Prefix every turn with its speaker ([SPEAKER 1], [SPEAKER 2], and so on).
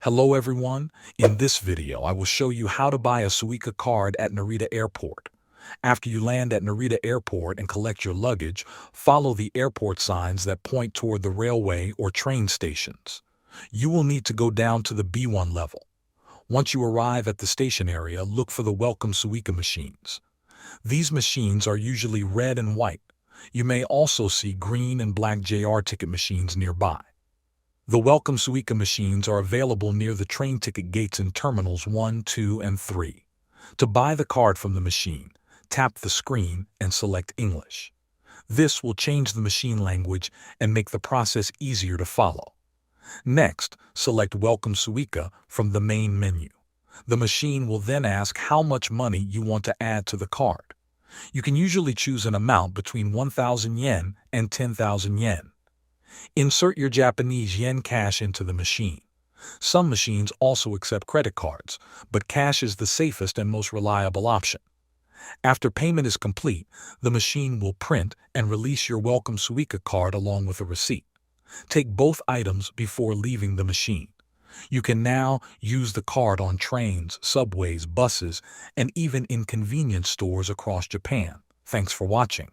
[SPEAKER 1] Hello everyone, in this video I will show you how to buy a Suica card at Narita Airport. After you land at Narita Airport and collect your luggage, follow the airport signs that point toward the railway or train stations. You will need to go down to the B1 level. Once you arrive at the station area, look for the Welcome Suica machines. These machines are usually red and white. You may also see green and black JR ticket machines nearby. The Welcome Suica machines are available near the train ticket gates in Terminals 1, 2, and 3. To buy the card from the machine, tap the screen and select English. This will change the machine language and make the process easier to follow. Next, select Welcome Suica from the main menu. The machine will then ask how much money you want to add to the card. You can usually choose an amount between 1,000 yen and 10,000 yen. Insert your Japanese yen cash into the machine. Some machines also accept credit cards, but cash is the safest and most reliable option. After payment is complete, the machine will print and release your Welcome Suica card along with a receipt. Take both items before leaving the machine. You can now use the card on trains, subways, buses, and even in convenience stores across Japan. Thanks for watching.